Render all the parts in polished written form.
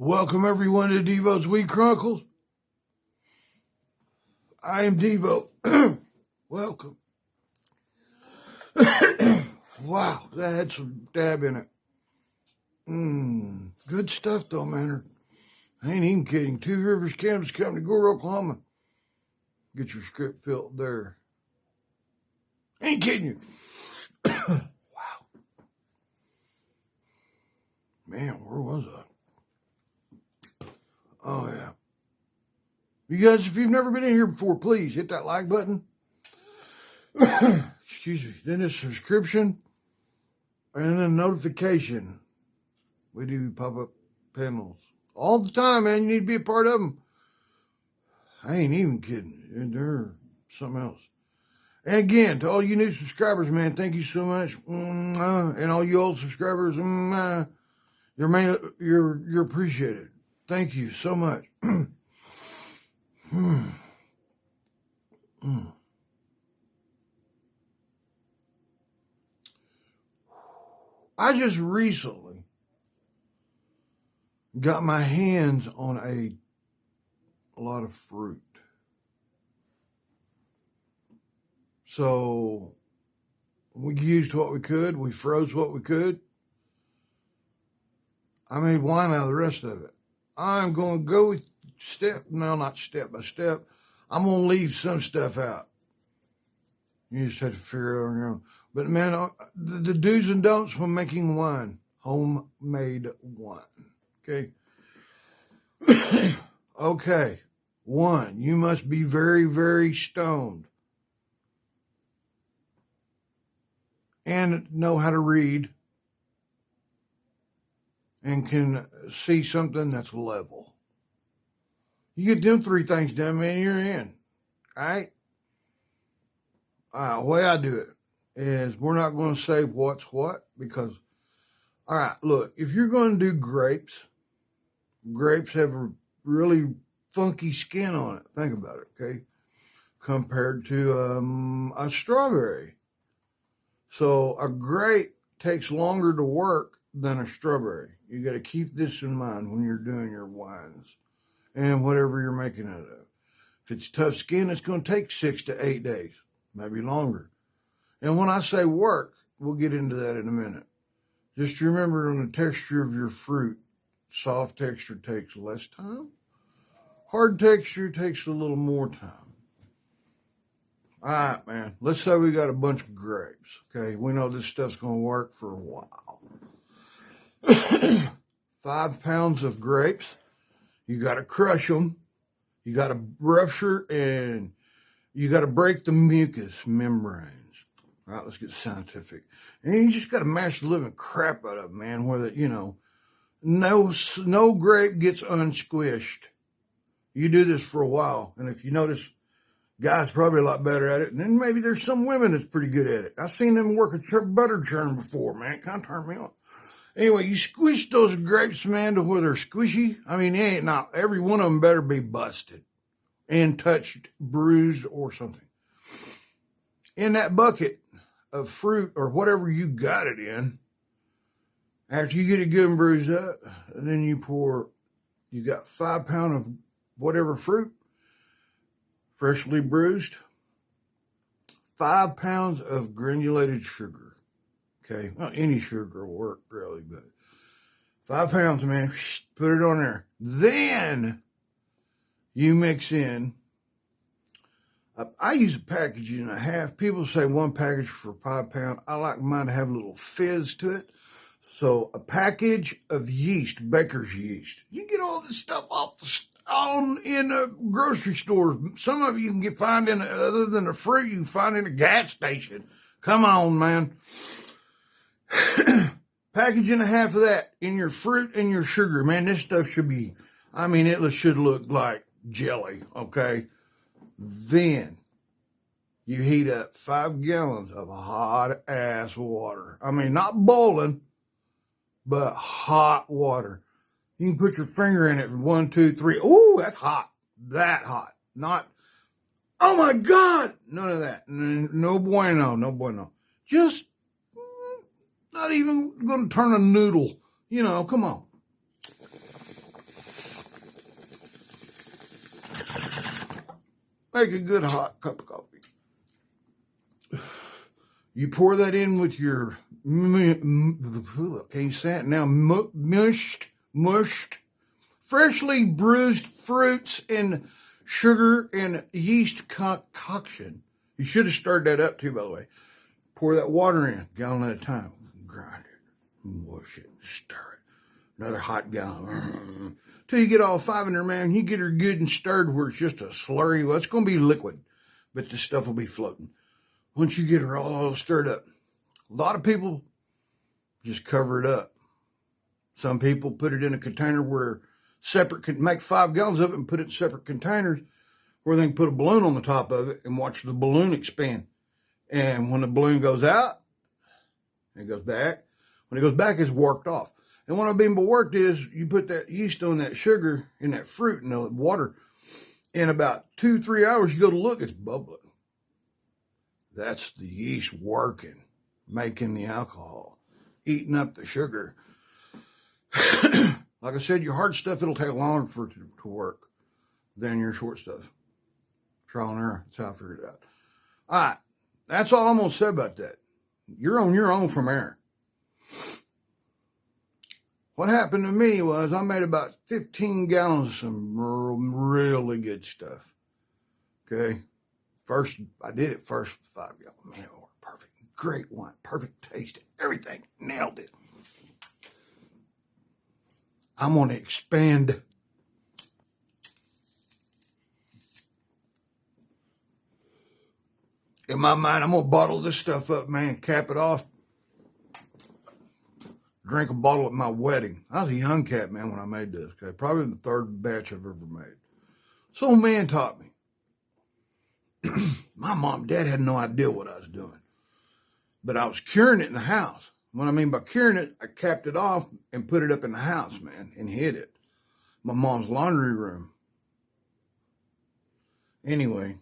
Welcome everyone to Devo's Week Chronicles. I am Devo. Welcome. Wow, that had some dab in it. Good stuff though, man. I ain't even kidding. Two Rivers Cannabis Company, Gore, Oklahoma. Get your script filled there. I ain't kidding you. Wow. Man, where was I? Oh, yeah. You guys, if you've never been in here before, please hit that like button. Excuse me. Then a subscription and a notification. We do pop-up panels all the time, man. You need to be a part of them. I ain't even kidding. They're something else. And again, to all you new subscribers, man, thank you so much. And all you old subscribers, you're appreciated. Thank you so much. I just recently got my hands on a lot of fruit. So we used what we could. We froze what we could. I made wine out of the rest of it. I'm going to go not step by step. I'm going to leave some stuff out. You just have to figure it out on your own. But man, the do's and don'ts when making wine, homemade wine. Okay. Okay. 1, you must be very, very stoned and know how to read and can see something that's level. You get them 3 things done, man, you're in. All right? The way I do it is we're not going to say what's what because, all right, look, if you're going to do grapes have a really funky skin on it. Think about it, okay? Compared to a strawberry. So a grape takes longer to work than a strawberry. You got to keep this in mind when you're doing your wines and whatever you're making it of. If it's tough skin, it's going to take 6 to 8 days, maybe longer. And when I say work, we'll get into that in a minute. Just remember on the texture of your fruit, soft texture takes less time. Hard texture takes a little more time. All right, man. Let's say we got a bunch of grapes. Okay, we know this stuff's going to work for a while. 5 pounds of grapes. You got to crush them. You got to rupture and you got to break the mucous membranes. All right, let's get scientific. And you just got to mash the living crap out of them, man. Whether, no grape gets unsquished. You do this for a while. And if you notice, guys probably a lot better at it. And then maybe there's some women that's pretty good at it. I've seen them work a butter churn before, man. It kind of turned me on. Anyway, you squish those grapes, man, to where they're squishy. I mean, every one of them better be busted and touched, bruised, or something. In that bucket of fruit or whatever you got it in, after you get it good and bruised up, then you got 5 pounds of whatever fruit, freshly bruised, 5 pounds of granulated sugar. Okay, well, any sugar will work really, but 5 pounds, man, put it on there. Then you mix in, I use a package and a half. People say 1 package for 5 pounds. I like mine to have a little fizz to it. So a package of yeast, baker's yeast. You get all this stuff in a grocery store. Some of you can find other than the fruit, you can find in a gas station. Come on, man. Package and a half of that in your fruit and your sugar. Man, this stuff should look like jelly, okay? Then you heat up 5 gallons of hot ass water. I mean, not boiling, but hot water. You can put your finger in it. 1, 2, 3. Ooh, that's hot. That hot. Not, oh my God. None of that. No bueno. No bueno. Just not even going to turn a noodle. Come on. Make a good hot cup of coffee. You pour that in with your, can you say it now, mushed, freshly bruised fruits and sugar and yeast concoction. You should have stirred that up too, by the way. Pour that water in, gallon at a time. Grind it, mush it, stir it. Another hot gallon. Till you get all five in there, man. You get her good and stirred where it's just a slurry. Well, it's going to be liquid, but the stuff will be floating. Once you get her all stirred up. A lot of people just cover it up. Some people put it in a container where separate, can make 5 gallons of it and put it in separate containers where they can put a balloon on the top of it and watch the balloon expand. And when the balloon goes out, it goes back. When it goes back, it's worked off. And what I've been worked is you put that yeast on that sugar in that fruit and the water. In about 2-3 hours, you go to look, it's bubbling. That's the yeast working, making the alcohol, eating up the sugar. Like I said, your hard stuff, it'll take longer for it to work than your short stuff. Trial and error. That's how I figured it out. All right. That's all I'm going to say about that. You're on your own from there. What happened to me was I made about 15 gallons of some really good stuff. Okay. First, I did it first with 5 gallons. Man, it worked perfect. Great wine. Perfect taste. Everything. Nailed it. I'm going to expand. In my mind, I'm going to bottle this stuff up, man, cap it off. Drink a bottle at my wedding. I was a young cat, man, when I made this. Okay? Probably the 3rd batch I've ever made. So man taught me. My mom and dad had no idea what I was doing. But I was curing it in the house. What I mean by curing it, I capped it off and put it up in the house, man, and hid it. My mom's laundry room. Anyway,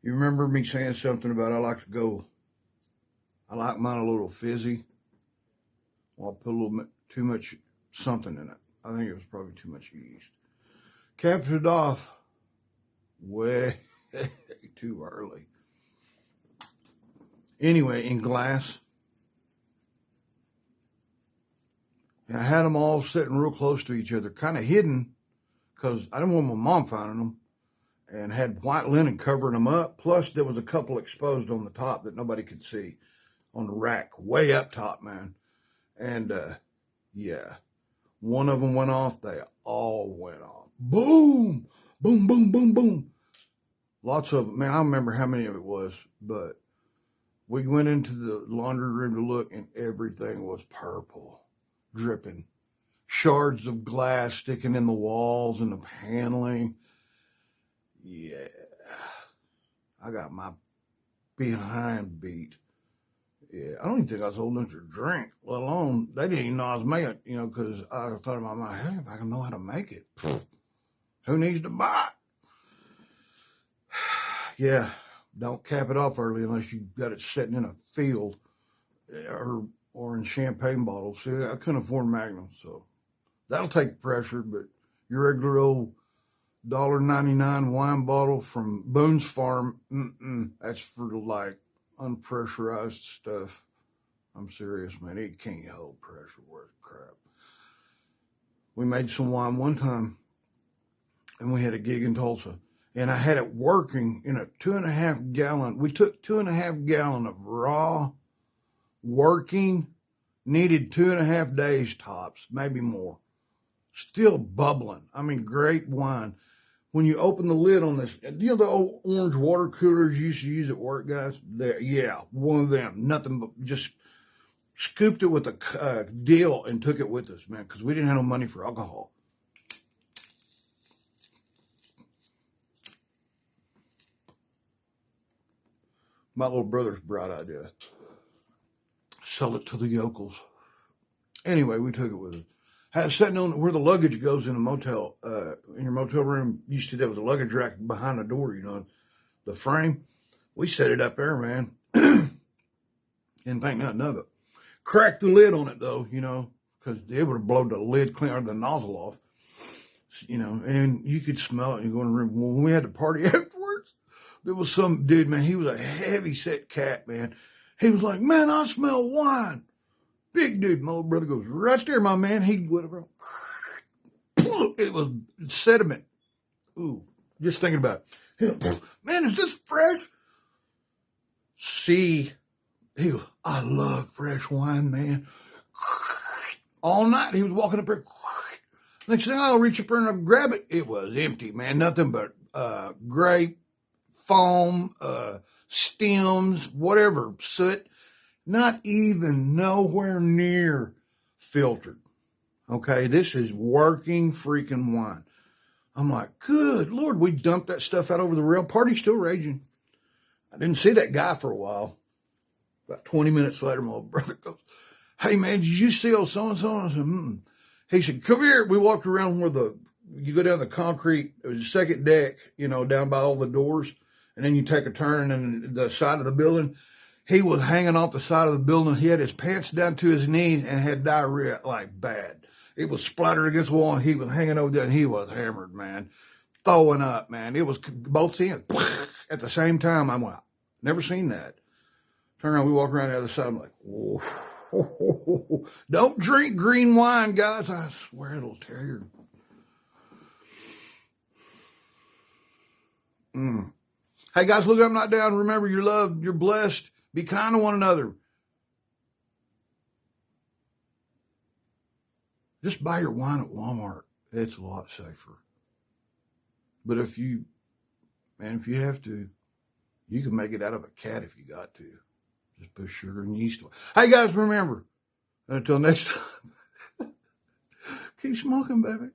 you remember me saying something about I like mine a little fizzy. Well, I put a little bit too much something in it. I think it was probably too much yeast. Capped it off way too early. Anyway, in glass. And I had them all sitting real close to each other, kind of hidden, because I didn't want my mom finding them, and had white linen covering them up. Plus, there was a couple exposed on the top that nobody could see on the rack, way up top, man. And, yeah, one of them went off. They all went off. Boom, boom, boom, boom, boom. Lots of them. Man, I don't remember how many of it was, but we went into the laundry room to look, and everything was purple, dripping. Shards of glass sticking in the walls and the paneling. Yeah, I got my behind beat. Yeah, I don't even think I was old enough to drink, let alone, they didn't even know I was making it, because I thought in my mind, hey, if I can know how to make it, who needs to buy it? Yeah, don't cap it off early unless you've got it sitting in a field or in champagne bottles. See, I couldn't afford Magnum, so that'll take pressure, but your regular old $1.99 wine bottle from Boone's Farm, that's for like unpressurized stuff. I'm serious, man. It can't hold pressure worth crap. We made some wine one time, and we had a gig in Tulsa, and I had it working in a 2.5 gallon. We took 2.5 gallon of raw working, needed 2.5 days tops, maybe more. Still bubbling. I mean, great wine. When you open the lid on this, the old orange water coolers you used to use at work, guys? Yeah, one of them. Nothing but just scooped it with a deal and took it with us, man, because we didn't have no money for alcohol. My little brother's bright idea. Sell it to the yokels. Anyway, we took it with us. Had it sitting on where the luggage goes in a motel, in your motel room. Used to, there was a luggage rack behind the door, the frame. We set it up there, man. Didn't think nothing of it. Cracked the lid on it, though, because it would have blown the lid clean or the nozzle off. you know, and you could smell it. You go in the room. Well, when we had the party afterwards, there was some dude, man. He was a heavy set cat, man. He was like, man, I smell wine. Big dude. My little brother goes, right there, my man. He went around. It was sediment. Ooh, just thinking about it. Man, is this fresh? See, he was, I love fresh wine, man. All night he was walking up there. Next thing I'll reach up there and I'll grab it. It was empty, man. Nothing but grape, foam, stems, whatever, soot. Not even nowhere near filtered. Okay, this is working freaking wine. I'm like, good Lord, we dumped that stuff out over the rail. Party's still raging. I didn't see that guy for a while. About 20 minutes later, my little brother goes, hey, man, did you see old so-and-so? I said, He said, come here. We walked around where you go down the concrete, it was the second deck, you know, down by all the doors. And then you take a turn and the side of the building. He was hanging off the side of the building. He had his pants down to his knees and had diarrhea like bad. It was splattered against the wall, and he was hanging over there, and he was hammered, man. Throwing up, man. It was both ends at the same time. I'm like, never seen that. Turn around, we walk around the other side. I'm like, whoa. Don't drink green wine, guys. I swear it'll tear you. Hey, guys, look, I'm not down. Remember, you're loved. You're blessed. Be kind to one another. Just buy your wine at Walmart. It's a lot safer. But if you have to, you can make it out of a cat if you got to. Just put sugar and yeast. Hey, guys, remember, until next time, keep smoking, baby.